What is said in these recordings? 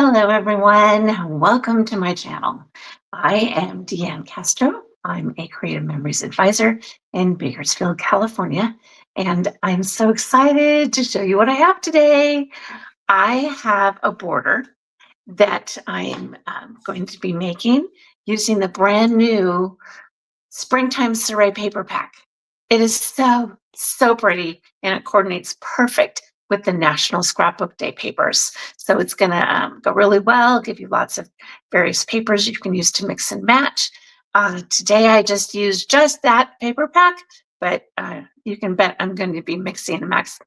Hello, everyone. Welcome to my channel. I am Deanne Castro. I'm a Creative Memories Advisor in Bakersfield, California, and I'm so excited to show you what I have today. I have a border that I'm going to be making using the brand new Springtime Soiree paper pack. It is so pretty, and it coordinates perfect with the National Scrapbook Day papers. So it's going to go really well, give you lots of various papers you can use to mix and match. Today I just used just that paper pack, but you can bet I'm going to be mixing and matching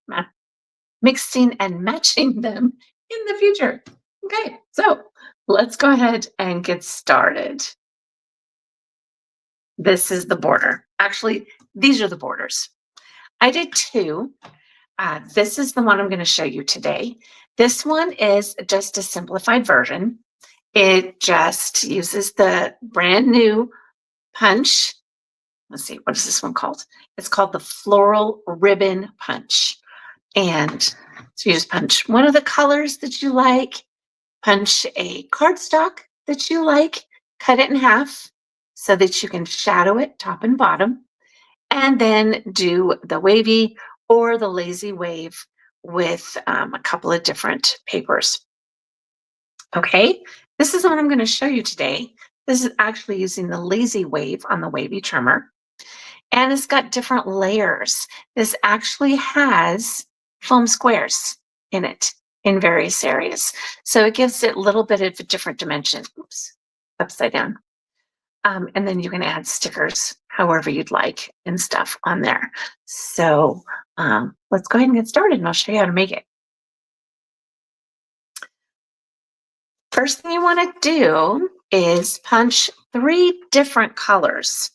them in the future. Okay, so let's go ahead and get started. This is the border. Actually, these are the borders. I did two. This is the one I'm going to show you today. This one is just a simplified version. It just uses the brand new punch. Let's see, what is this one called? It's called the Floral Ribbon Punch. And so you just punch one of the colors that you like, punch a cardstock that you like, cut it in half so that you can shadow it top and bottom, and then do the wavy or the lazy wave with a couple of different papers. Okay, this is the one I'm going to show you today. This is actually using the lazy wave on the wavy trimmer, and it's got different layers. This actually has foam squares in it in various areas. So it gives it a little bit of a different dimension. Oops, upside down. And then you can add stickers however you'd like and stuff on there. So let's go ahead and get started, and I'll show you how to make it. First thing you want to do is punch 3 different colors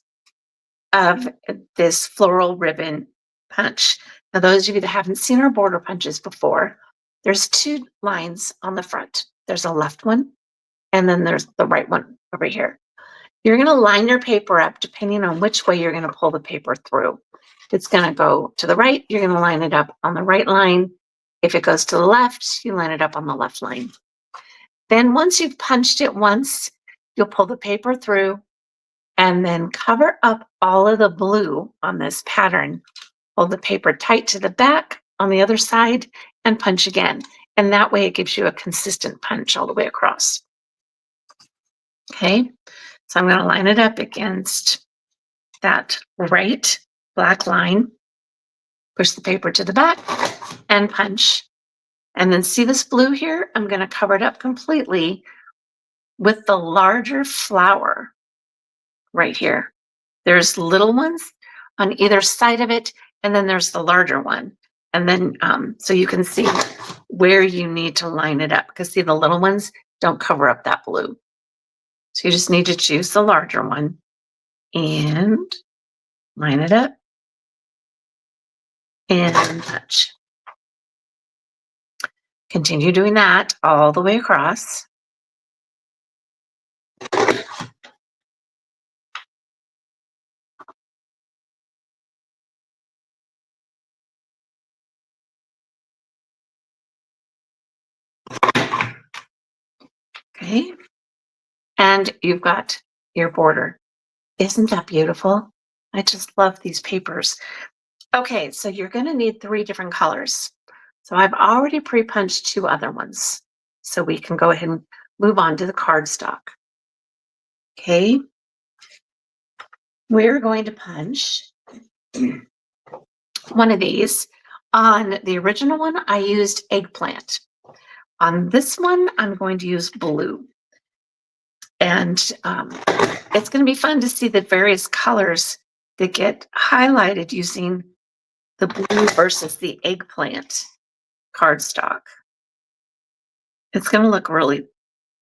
of this floral ribbon punch. Now, those of you that haven't seen our border punches before, there's 2 lines on the front. There's a left one, and then there's the right one over here. You're going to line your paper up depending on which way you're going to pull the paper through. If it's going to go to the right, you're going to line it up on the right line. If it goes to the left, you line it up on the left line. Then once you've punched it once, you'll pull the paper through and then cover up all of the blue on this pattern. Hold the paper tight to the back on the other side and punch again. And that way it gives you a consistent punch all the way across. Okay, so I'm going to line it up against that right black line, push the paper to the back and punch. And then see this blue here? I'm going to cover it up completely with the larger flower right here. There's little ones on either side of it, and then there's the larger one. And then so you can see where you need to line it up, because see, the little ones don't cover up that blue. So you just need to choose the larger one and line it up and touch. Continue doing that all the way across. Okay, and you've got your border. Isn't that beautiful? I just love these papers. Okay, so you're going to need 3 different colors. So I've already pre-punched 2 other ones. So we can go ahead and move on to the cardstock. Okay, we're going to punch one of these. On the original one, I used eggplant. On this one, I'm going to use blue. And it's going to be fun to see the various colors that get highlighted using the blue versus the eggplant cardstock. It's going to look really,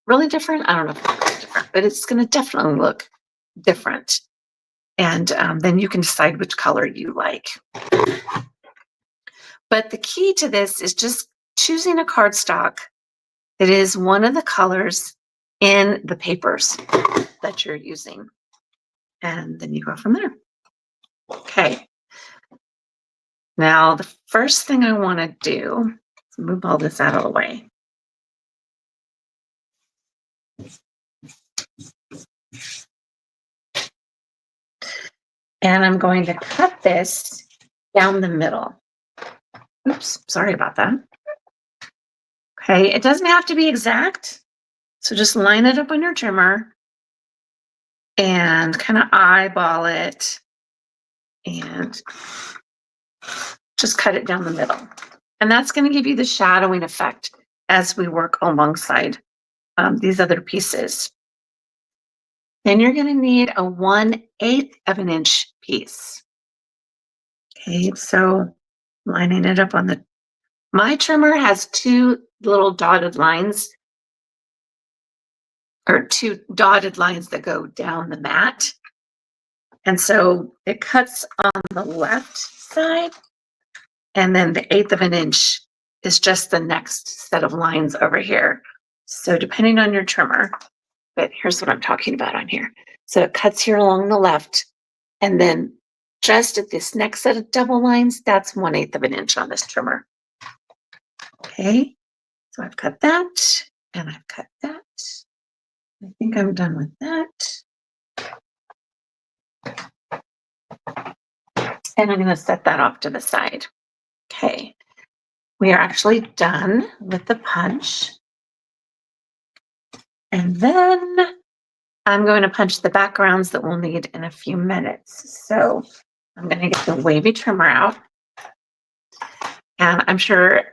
really different. I don't know if it looks different, but it's going to definitely look different. And then you can decide which color you like. But the key to this is just choosing a cardstock that is one of the colors in the papers that you're using. And then you go from there. Okay. Now, the first thing I want to do is move all this out of the way. And I'm going to cut this down the middle. Oops, sorry about that. Okay, it doesn't have to be exact. So just line it up on your trimmer and kind of eyeball it and just cut it down the middle. And that's going to give you the shadowing effect as we work alongside these other pieces. Then you're going to need a 1/8 of an inch piece. Okay, so lining it up on my trimmer has two little dotted lines, or two dotted lines that go down the mat. And so it cuts on the left side, and then the 1/8 of an inch is just the next set of lines over here. So depending on your trimmer, but here's what I'm talking about on here. So it cuts here along the left, and then just at this next set of double lines, that's 1/8 of an inch on this trimmer. Okay, so I've cut that, and I've cut that. I think I'm done with that. And I'm going to set that off to the side. Okay, we are actually done with the punch. And then I'm going to punch the backgrounds that we'll need in a few minutes. So I'm going to get the wavy trimmer out. And I'm sure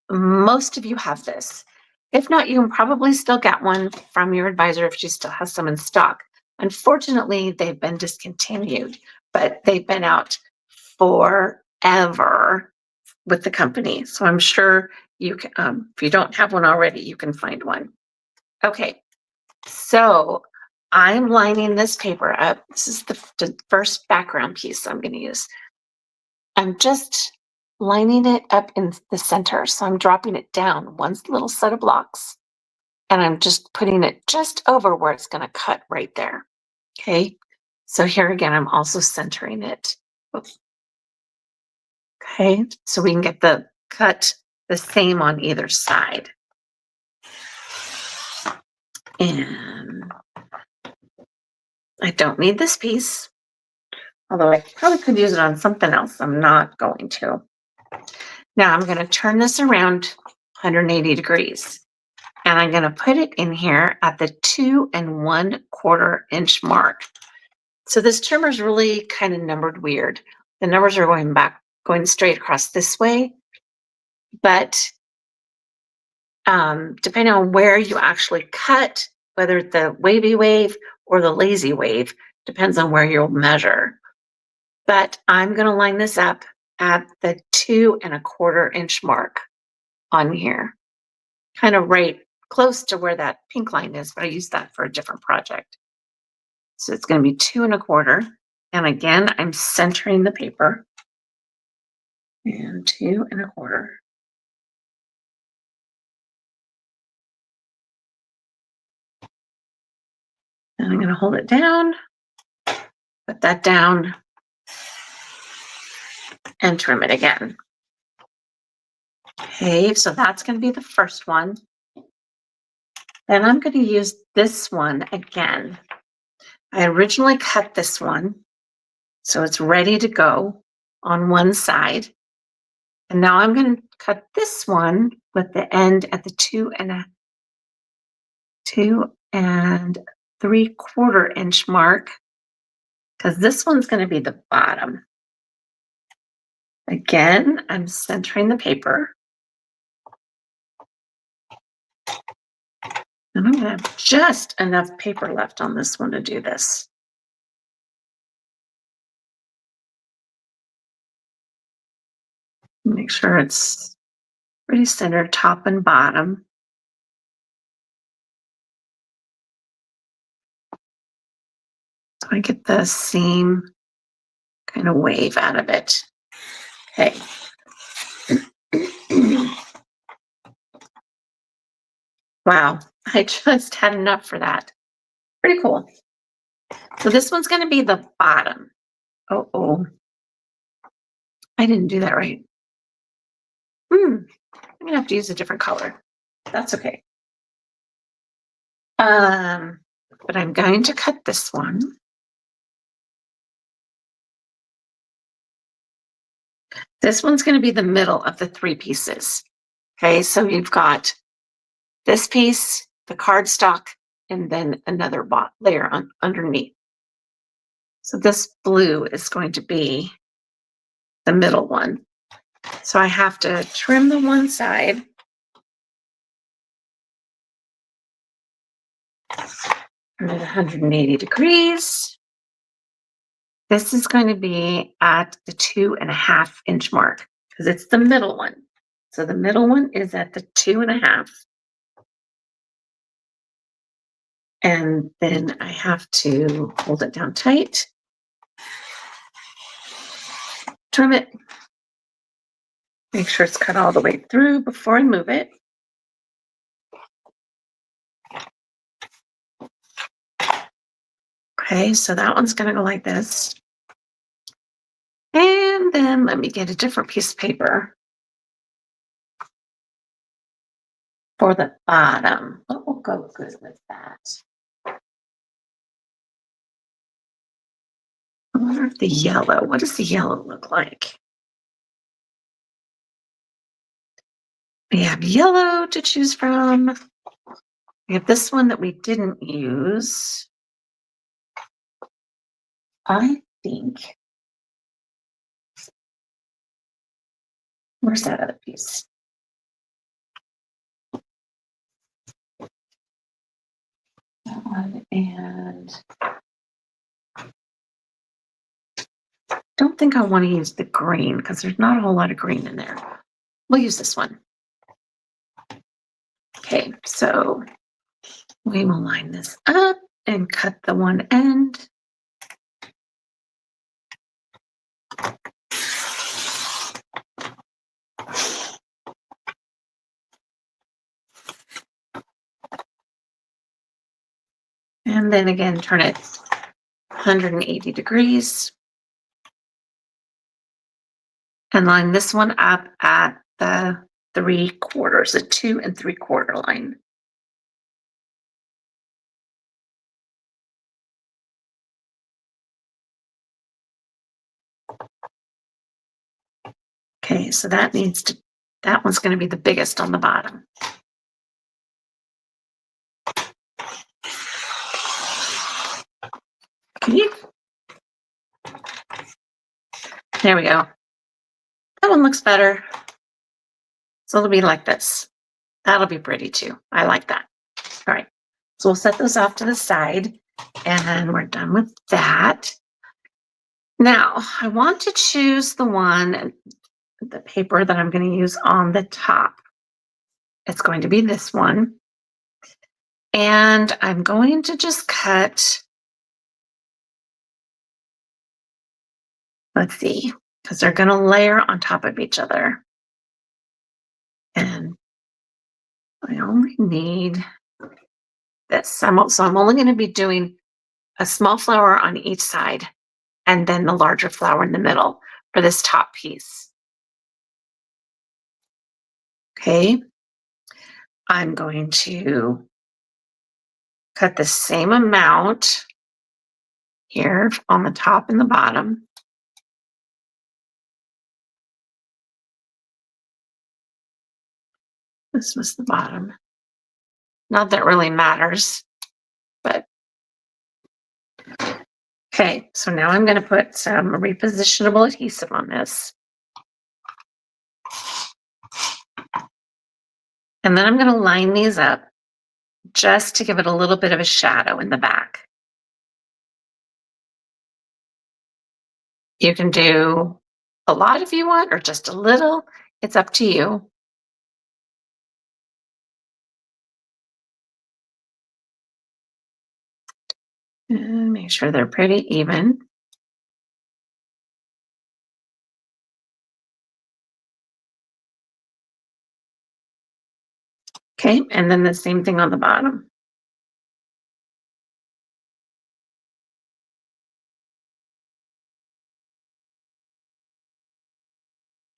most of you have this. If not, you can probably still get one from your advisor if she still has some in stock. Unfortunately, they've been discontinued, but they've been out forever with the company. So I'm sure you can, if you don't have one already, you can find one. Okay, so I'm lining this paper up. This is the first background piece I'm going to use. I'm just lining it up in the center. So I'm dropping it down one little set of blocks, and I'm just putting it just over where it's going to cut right there. Okay, so here again, I'm also centering it. Oops. Okay, so we can get the cut the same on either side. And I don't need this piece, although I probably could use it on something else. I'm not going to. Now I'm going to turn this around 180 degrees, and I'm going to put it in here at the 2 1/4 inch mark. So this trimmer is really kind of numbered weird. The numbers are going straight across this way, but depending on where you actually cut, whether the wavy wave or the lazy wave, depends on where you'll measure. But I'm going to line this up at the 2 1/4 inch mark on here, kind of right close to where that pink line is, but I use that for a different project. So it's going to be 2 1/4. And again, I'm centering the paper. And 2 1/4. And I'm going to hold it down, put that down, and trim it again. Okay, so that's going to be the first one. Then I'm going to use this one again. I originally cut this one, so it's ready to go on one side. And now I'm going to cut this one with the end at the 2 3/4 inch mark, because this one's going to be the bottom. Again, I'm centering the paper. And I'm going to have just enough paper left on this one to do this. Make sure it's pretty centered top and bottom. So I get the same kind of wave out of it. Okay. Wow, I just had enough for that. Pretty cool. So this one's going to be the bottom. Oh, I didn't do that right. I'm going to have to use a different color. That's okay. but I'm going to cut this one. This one's going to be the middle of the 3 pieces. Okay, so you've got this piece, the cardstock, and then another layer underneath. So this blue is going to be the middle one. So I have to trim the one side. I'm at 180 degrees. This is going to be at the 2.5 inch mark because it's the middle one. So the middle one is at the 2.5. And then I have to hold it down tight, trim it, make sure it's cut all the way through before I move it. Okay, so that one's going to go like this. And then let me get a different piece of paper for the bottom. What will go good with that? I wonder if the yellow, what does the yellow look like? We have yellow to choose from. We have this one that we didn't use. I think, where's that other piece? That one, and don't think I want to use the green because there's not a whole lot of green in there. We'll use this one. Okay, so we will line this up and cut the one end. And then again, turn it 180 degrees. And line this one up at the 3/4, the 2 3/4 line. Okay, so that one's going to be the biggest on the bottom. Okay. There we go. That one looks better. So it'll be like this. That'll be pretty too. I like that. All right. So we'll set those off to the side and we're done with that. Now I want to choose the paper that I'm going to use on the top. It's going to be this one. And I'm going to just cut, let's see, because they're going to layer on top of each other. And I only need this. So I'm only going to be doing a small flower on each side and then the larger flower in the middle for this top piece. Okay. I'm going to cut the same amount here on the top and the bottom. This was the bottom. Not that it really matters, but okay. So now I'm going to put some repositionable adhesive on this. And then I'm going to line these up just to give it a little bit of a shadow in the back. You can do a lot if you want or just a little. It's up to you. And make sure they're pretty even. Okay, and then the same thing on the bottom.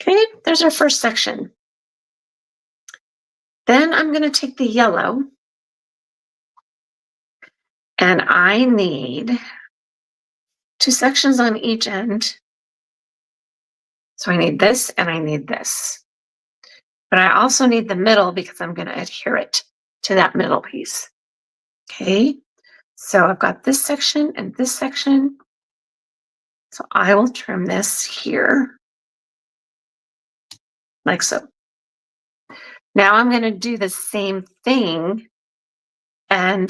Okay, there's our first section. Then I'm going to take the yellow And I need 2 sections on each end. So I need this and I need this. But I also need the middle because I'm going to adhere it to that middle piece. Okay, so I've got this section and this section. So I will trim this here like so. Now I'm going to do the same thing, and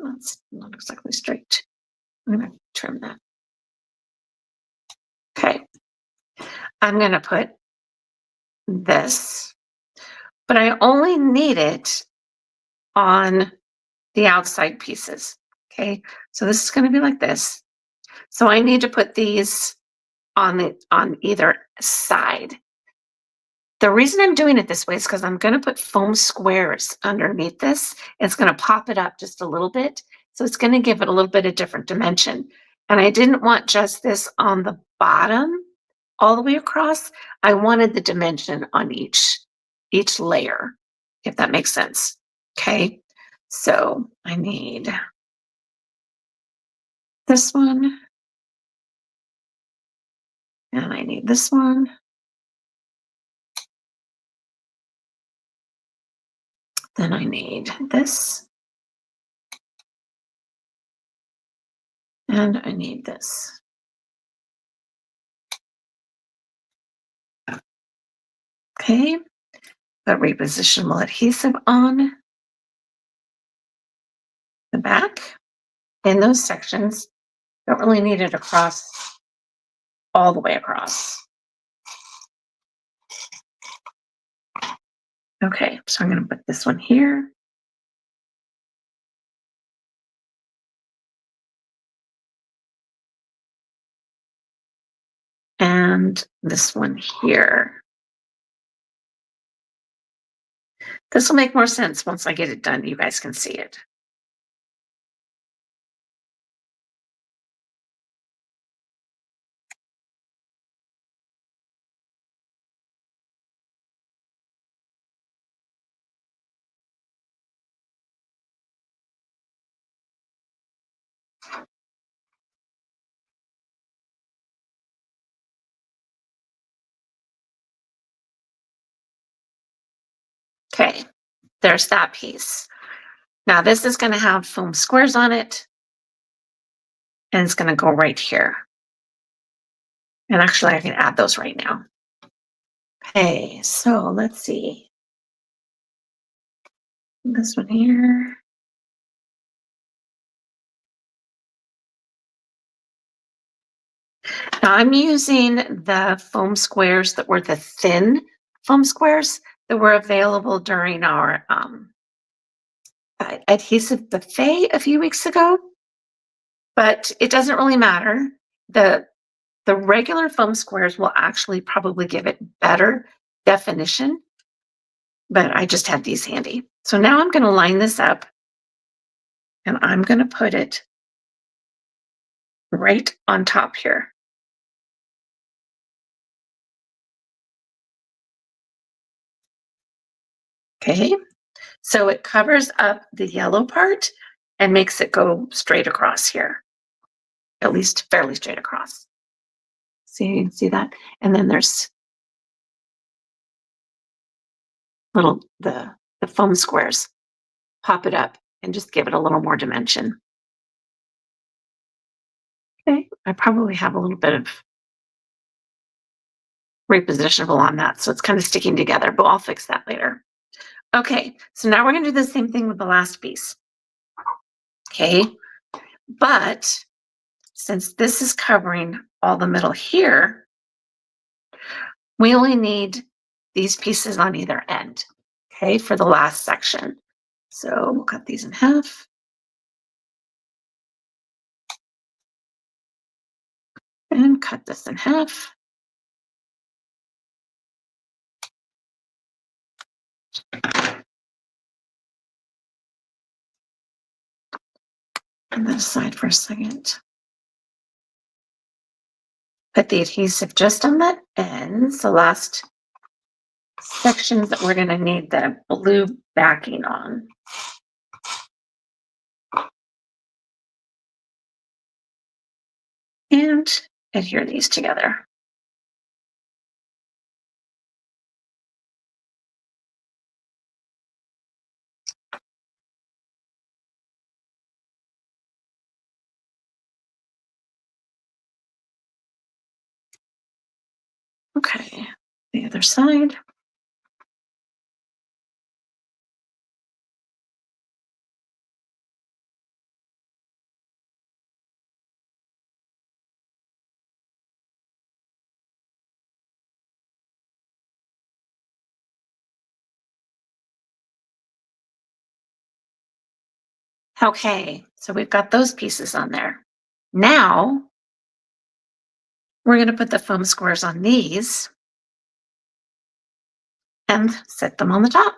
that's not exactly straight. I'm going to trim that. Okay, I'm going to put this, but I only need it on the outside pieces. Okay, so this is going to be like this. So I need to put these on either side. The reason I'm doing it this way is because I'm going to put foam squares underneath this. It's going to pop it up just a little bit. So it's going to give it a little bit of different dimension. And I didn't want just this on the bottom all the way across. I wanted the dimension on each layer, if that makes sense. Okay, so I need this one, and I need this one. Then I need this, and I need this. Okay, put repositionable adhesive on the back. And those sections don't really need it across all the way across. Okay, so I'm going to put this one here. And this one here. This will make more sense once I get it done. You guys can see it. Okay, there's that piece. Now this is going to have foam squares on it, and it's going to go right here. And actually, I can add those right now. Okay, so let's see. This one here. Now I'm using the foam squares that were the thin foam squares that were available during our adhesive buffet a few weeks ago, but it doesn't really matter. The regular foam squares will actually probably give it better definition, but I just had these handy. So now I'm going to line this up, and I'm going to put it right on top here. Okay, so it covers up the yellow part and makes it go straight across here, at least fairly straight across. See that? And then there's little, the foam squares. Pop it up and just give it a little more dimension. Okay, I probably have a little bit of repositionable on that, so it's kind of sticking together, but I'll fix that later. Okay, so now we're going to do the same thing with the last piece. Okay, but since this is covering all the middle here, we only need these pieces on either end, okay, for the last section. So we'll cut these in half. And cut this in half. And then aside for a second. Put the adhesive just on the ends, the last sections that we're going to need the blue backing on. and adhere these together. Okay, the other side. Okay, so we've got those pieces on there. Now we're going to put the foam squares on these and set them on the top.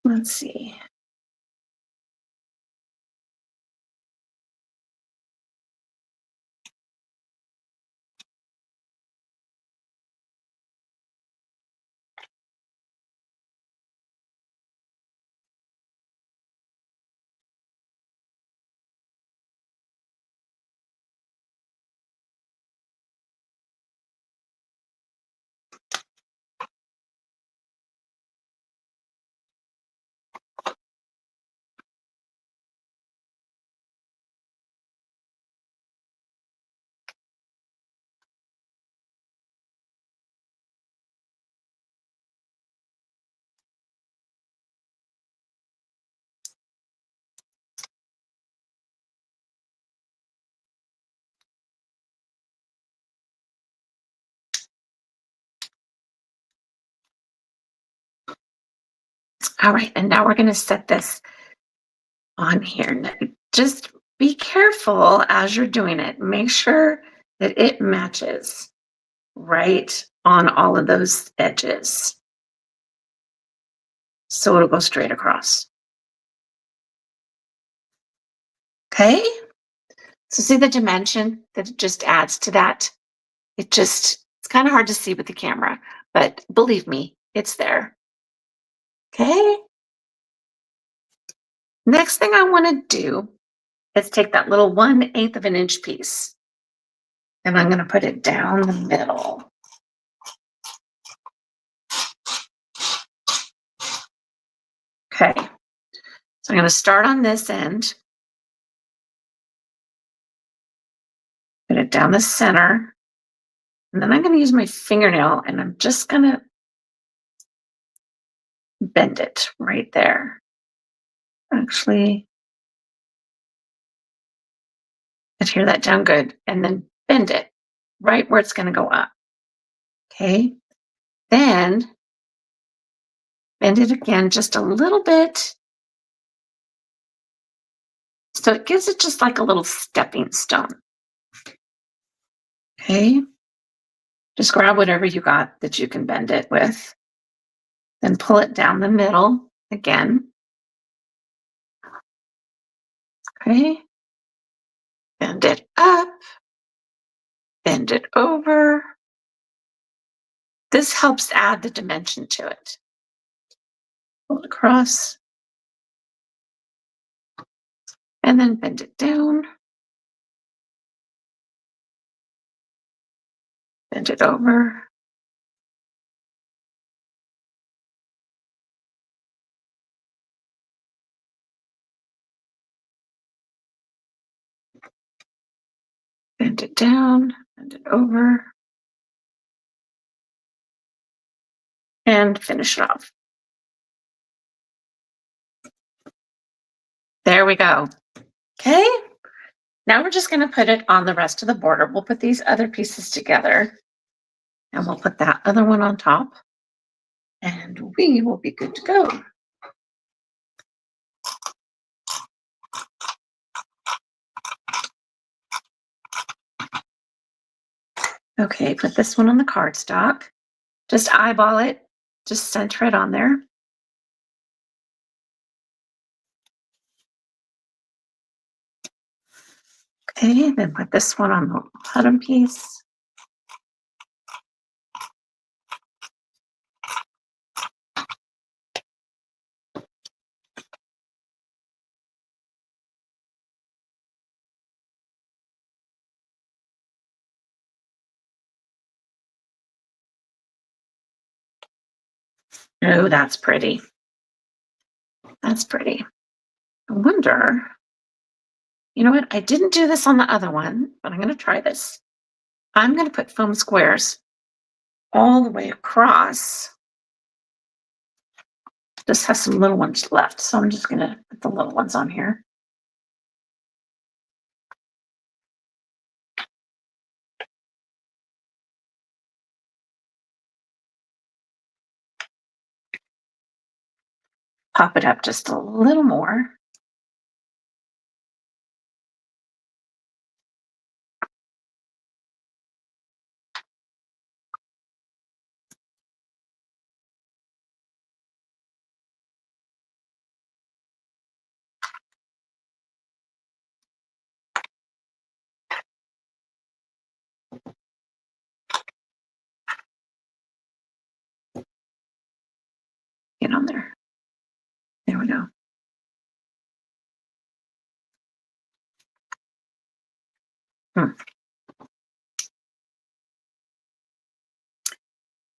Let's see. All right, and now we're going to set this on here. Now, just be careful as you're doing it. Make sure that it matches right on all of those edges. So it'll go straight across. Okay? So see the dimension that it just adds to that? It's kind of hard to see with the camera, but believe me, it's there. Okay? Next thing I want to do is take that little 1/8 of an inch piece and I'm going to put it down the middle. Okay. So I'm going to start on this end, put it down the center, and then I'm going to use my fingernail and I'm just going to bend it right there. Actually, adhere that down good and then bend it right where it's going to go up. Okay. Then bend it again just a little bit. So it gives it just like a little stepping stone. Okay. Just grab whatever you got that you can bend it with. Then pull it down the middle again. Okay. Bend it up. Bend it over. This helps add the dimension to it. Pull it across. And then bend it down. Bend it over. Bend it down. Bend it over. And finish it off. There we go. Okay. Now we're just going to put it on the rest of the border. We'll put these other pieces together and we'll put that other one on top and we will be good to go. Okay, put this one on the cardstock. Just eyeball it. Just center it on there. Okay, then put this one on the bottom piece. Oh, that's pretty. That's pretty. I wonder, you know what? I didn't do this on the other one, but I'm going to try this. I'm going to put foam squares all the way across. Just have some little ones left, so I'm just going to put the little ones on here. Pop it up just a little more. Get on there. There we go. Hmm.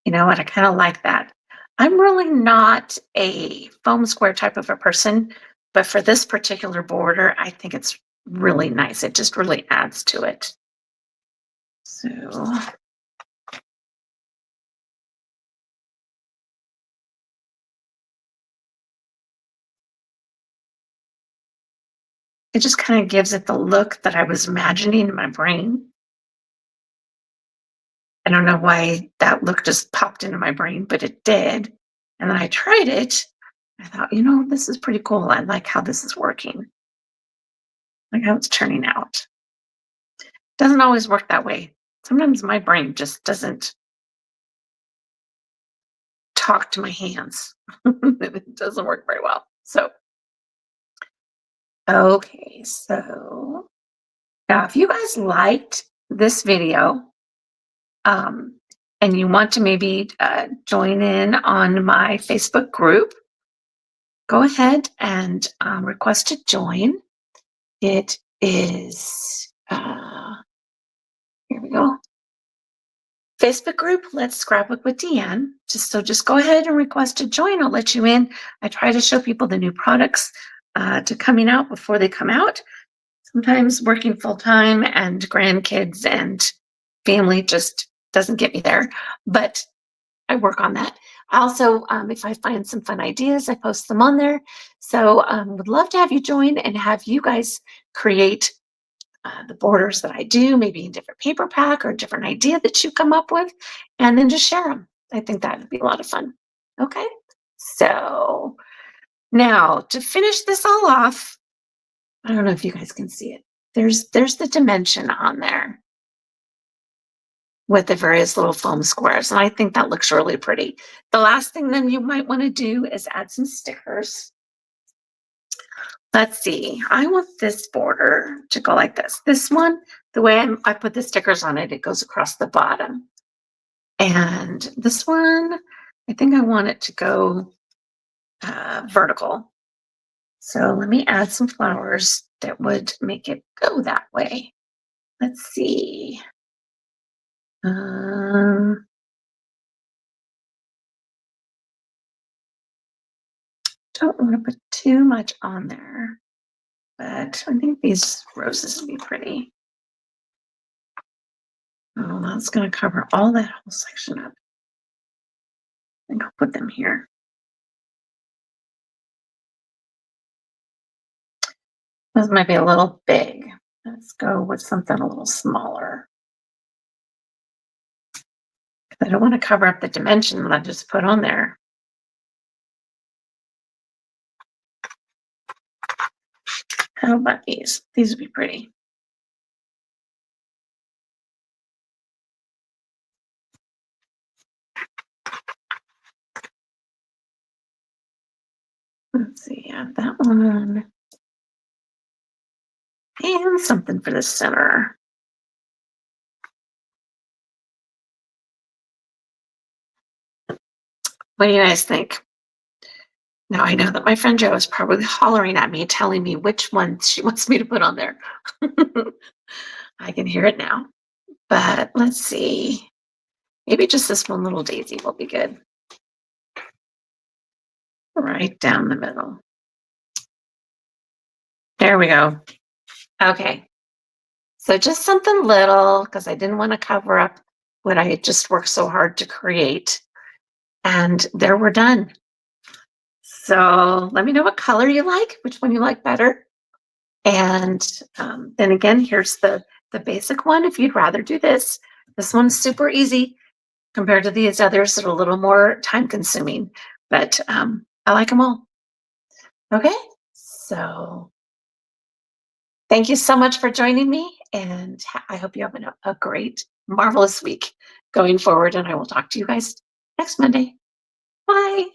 You know what? I kind of like that. I'm really not a foam square type of a person, but for this particular border, I think it's really nice. It just really adds to it. So it just kind of gives it the look that I was imagining in my brain. I don't know why that look just popped into my brain, but it did. And then I tried it. I thought, you know, this is pretty cool. I like how this is working, like how it's turning out. Doesn't always work that way. Sometimes my brain just doesn't talk to my hands. It doesn't work very well. So, okay. So now if you guys liked this video, um, and you want to maybe join in on my Facebook group, go ahead and request to join. It is, here we go. Facebook group, Let's Scrapbook with Deanne. Just go ahead and request to join. I'll let you in. I try to show people the new products to coming out before they come out. Sometimes working full time and grandkids and family just doesn't get me there, but I work on that. I also, if I find some fun ideas, I post them on there. So would love to have you join and have you guys create the borders that I do, maybe a different paper pack or a different idea that you come up with, and then just share them. I think that would be a lot of fun. Okay. So now to finish this all off, I don't know if you guys can see it. There's the dimension on there with the various little foam squares, and I think that looks really pretty. The last thing then you might want to do is add some stickers. Let's see, I want this border to go like this. This one, the way I put the stickers on it, it goes across the bottom. And this one, I think I want it to go vertical. So let me add some flowers that would make it go that way. Let's see. Don't want to put too much on there, but I think these roses would be pretty. Oh, that's going to cover all that whole section up. I think I'll put them here. This might be a little big. Let's go with something a little smaller. I don't want to cover up the dimension that I just put on there. How about these? These would be pretty. Let's see, add that one. And something for the center. What do you guys think? Now I know that my friend Jo is probably hollering at me, telling me which ones she wants me to put on there. I can hear it now. But let's see. Maybe just this one little daisy will be good. right down the middle. There we go. Okay. So just something little because I didn't want to cover up what I had just worked so hard to create. And there we're done. So let me know what color you like, which one you like better. And then again, here's the basic one. If you'd rather do this one's super easy compared to these others that are a little more time consuming, but I like them all. Okay, so thank you so much for joining me, and I hope you have a great, marvelous week going forward. And I will talk to you guys next Monday. Bye.